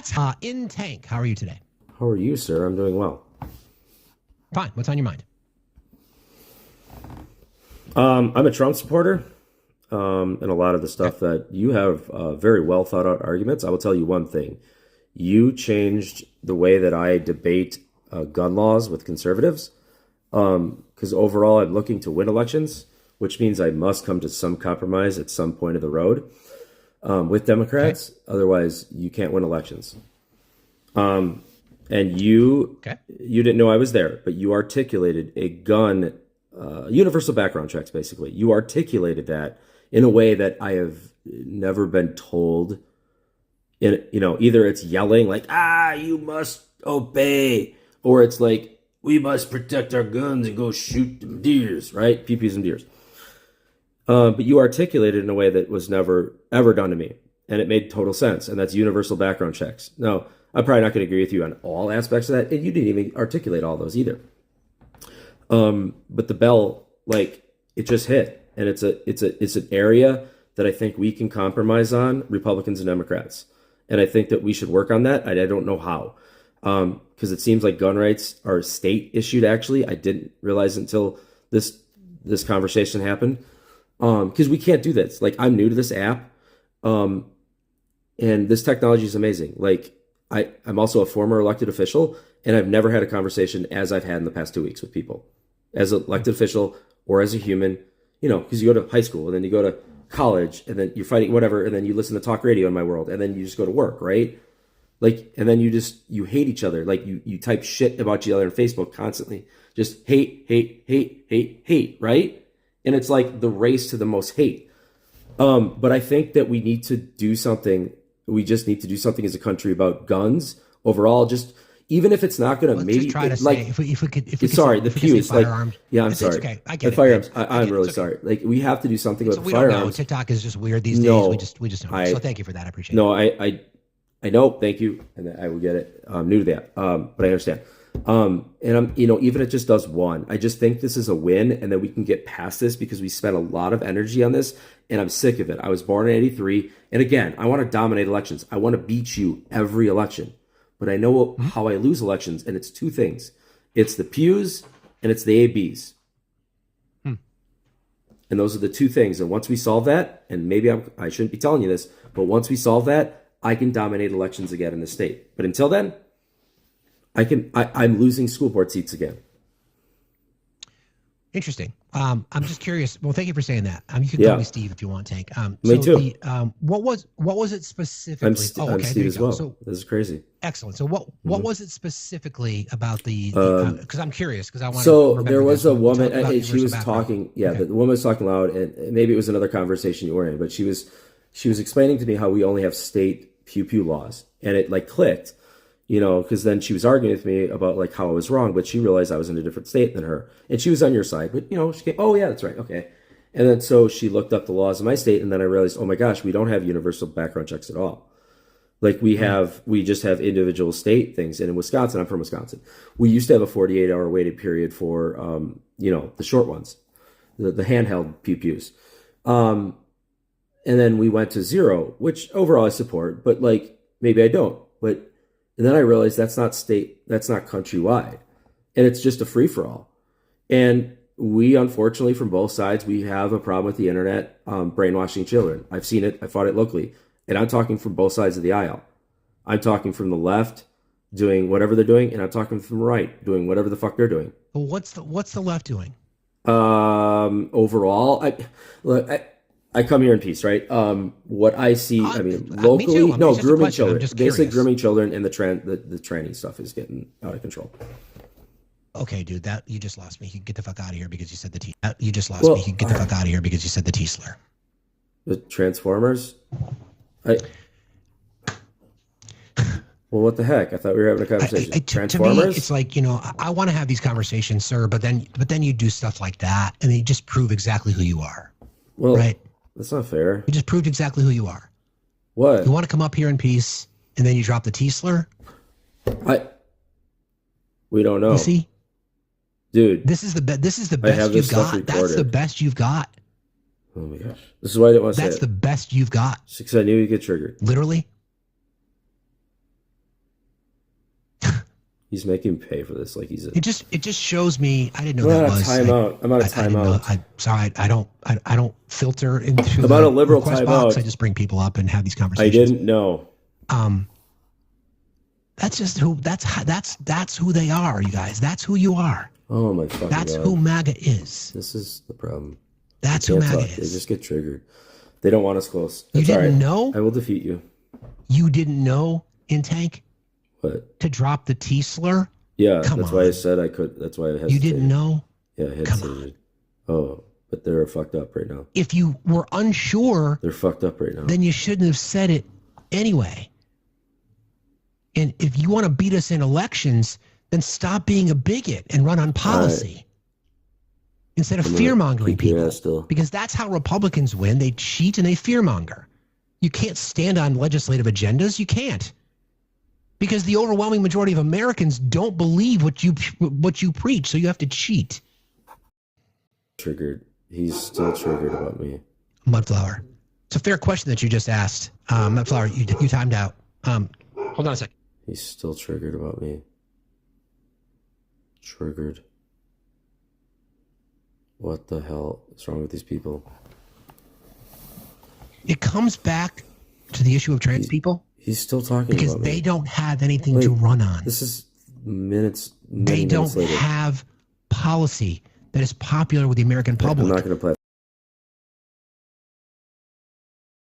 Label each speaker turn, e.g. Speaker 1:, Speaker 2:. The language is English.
Speaker 1: That's inTank. How are you today?
Speaker 2: How are you, sir? I'm doing well.
Speaker 1: Fine. What's on your mind?
Speaker 2: I'm a Trump supporter, and a lot of the stuff that you have very well thought out arguments. I will tell you one thing. You changed the way that I debate gun laws with conservatives, because overall I'm looking to win elections, which means I must come to some compromise at some point of the road with Democrats. Okay. Otherwise, you can't win elections. And you didn't know I was there, but you articulated a gun, universal background checks, basically. You articulated that in a way that I have never been told. Either it's yelling like, you must obey, or it's like, we must protect our guns and go shoot them deers, right? Peepees and deers. But you articulated in a way that was never, ever done to me. And it made total sense. And that's universal background checks. Now, I'm probably not going to agree with you on all aspects of that. And you didn't even articulate all those either. But the bell, it just hit. And it's an area that I think we can compromise on, Republicans and Democrats. And I think that we should work on that. I don't know how. Because it seems like gun rights are state issued, actually. I didn't realize until this conversation happened. Because we can't do this. I'm new to this app. And this technology is amazing. I'm also a former elected official, and I've never had a conversation as I've had in the past 2 weeks with people. As an elected official or as a human, because you go to high school and then you go to college and then you're fighting whatever, and then you listen to talk radio in my world, and then you just go to work, right? And then you hate each other. You type shit about each other on Facebook constantly. Just hate, right? And it's like the race to the most hate. But I think that we need to do something. We just need to do something as a country about guns overall. Just even if it's not going to maybe
Speaker 1: just try to say if we could
Speaker 2: sorry, the pews.
Speaker 1: Firearms.
Speaker 2: Yeah, I'm sorry.
Speaker 1: It's okay. I get
Speaker 2: the firearms.
Speaker 1: It.
Speaker 2: I'm really sorry. We have to do something about
Speaker 1: we
Speaker 2: firearms.
Speaker 1: Don't know. TikTok is just weird these days. We just don't. So thank you for that. I appreciate it.
Speaker 2: No, I know. Thank you, and I will get it. I'm new to that, but I understand. And I'm, even if it just does one, I just think this is a win, and that we can get past this because we spent a lot of energy on this, and I'm sick of it. I was born in '83, and again, I want to dominate elections. I want to beat you every election, but I know how I lose elections, and it's two things: it's the pews and it's the ABs, and those are the two things. And once we solve that, and maybe I shouldn't be telling you this, but once we solve that, I can dominate elections again in the state. But until then, I'm losing school board seats again.
Speaker 1: Interesting. I'm just curious. Well, thank you for saying that. You can call me Steve if you want, Tank.
Speaker 2: Me too.
Speaker 1: What was it specifically?
Speaker 2: I'm Steve as well. So, this is crazy.
Speaker 1: Excellent. So what was it specifically about the because I'm curious because I want
Speaker 2: So there was a woman, she was talking, the woman was talking loud, and maybe it was another conversation you were in, but she was explaining to me how we only have state pew laws, and it clicked. Because then she was arguing with me about how I was wrong, but she realized I was in a different state than her, and she was on your side. But she came, oh yeah, that's right, okay. And then so she looked up the laws in my state, and then I realized, oh my gosh, we don't have universal background checks at all. We just have individual state things. And in Wisconsin, I'm from Wisconsin, we used to have a 48-hour waiting period for the short ones, the handheld pews. And then we went to 0, which overall I support, but maybe I don't. And then I realized that's not state, that's not countrywide. And it's just a free-for-all. And we, unfortunately, from both sides, we have a problem with the internet brainwashing children. I've seen it. I fought it locally. And I'm talking from both sides of the aisle. I'm talking from the left doing whatever they're doing, and I'm talking from the right doing whatever the fuck they're doing.
Speaker 1: Well, what's the left doing?
Speaker 2: Overall, I come here in peace, right? What I see, locally, grooming children, basically grooming children, and the tranny stuff is getting out of control.
Speaker 1: Okay, dude, that you just lost me. You can get the fuck out of here because you said the T. You just lost me. You can get the fuck out of here because you said the T slur.
Speaker 2: The Transformers. Well, what the heck? I thought we were having a conversation. Transformers?
Speaker 1: To me, it's I want to have these conversations, sir, but then you do stuff like that, and you just prove exactly who you are.
Speaker 2: Well,
Speaker 1: right?
Speaker 2: That's not fair.
Speaker 1: You just proved exactly who you are.
Speaker 2: What?
Speaker 1: You want to come up here in peace, and then you drop the T slur?
Speaker 2: We don't know.
Speaker 1: You see?
Speaker 2: Dude.
Speaker 1: This is the best you've got. That's the best you've got.
Speaker 2: Oh my gosh. This is why I didn't want to say it.
Speaker 1: That's the best you've got.
Speaker 2: Because I knew you'd get triggered.
Speaker 1: Literally?
Speaker 2: He's making me pay for this. Like he's a...
Speaker 1: It just shows me. I didn't know that was.
Speaker 2: Timeout. I'm out of timeout.
Speaker 1: I'm sorry. I don't filter into
Speaker 2: about
Speaker 1: the
Speaker 2: a liberal
Speaker 1: request
Speaker 2: timeout.
Speaker 1: box. I just bring people up and have these conversations.
Speaker 2: I didn't know.
Speaker 1: That's just who. That's who they are, you guys. That's who you are.
Speaker 2: Oh my fucking
Speaker 1: That's
Speaker 2: God.
Speaker 1: who MAGA is.
Speaker 2: This is the problem.
Speaker 1: That's who MAGA is.
Speaker 2: They just get triggered. They don't want us close.
Speaker 1: You didn't know?
Speaker 2: I will defeat you.
Speaker 1: You didn't know, inTank?
Speaker 2: What?
Speaker 1: To drop the T slur?
Speaker 2: Yeah, that's why I said I could. That's why I hesitated.
Speaker 1: You didn't know?
Speaker 2: Yeah, I hesitated. Oh, but they're fucked up right now.
Speaker 1: If you were unsure,
Speaker 2: they're fucked up right now.
Speaker 1: Then you shouldn't have said it anyway. And if you want to beat us in elections, then stop being a bigot and run on policy instead of fear-mongering people. Because that's how Republicans win. They cheat and they fear-monger. You can't stand on legislative agendas. You can't. Because the overwhelming majority of Americans don't believe what you preach, so you have to cheat.
Speaker 2: Triggered. He's still triggered about me.
Speaker 1: Mudflower. It's a fair question that you just asked. Mudflower, you timed out. Hold on a second.
Speaker 2: He's still triggered about me. Triggered. What the hell is wrong with these people?
Speaker 1: It comes back to the issue of trans people.
Speaker 2: He's still talking
Speaker 1: because
Speaker 2: about me.
Speaker 1: They don't have anything to run on.
Speaker 2: This is minutes.
Speaker 1: They don't have policy that is popular with the American public.
Speaker 2: I'm not going to play.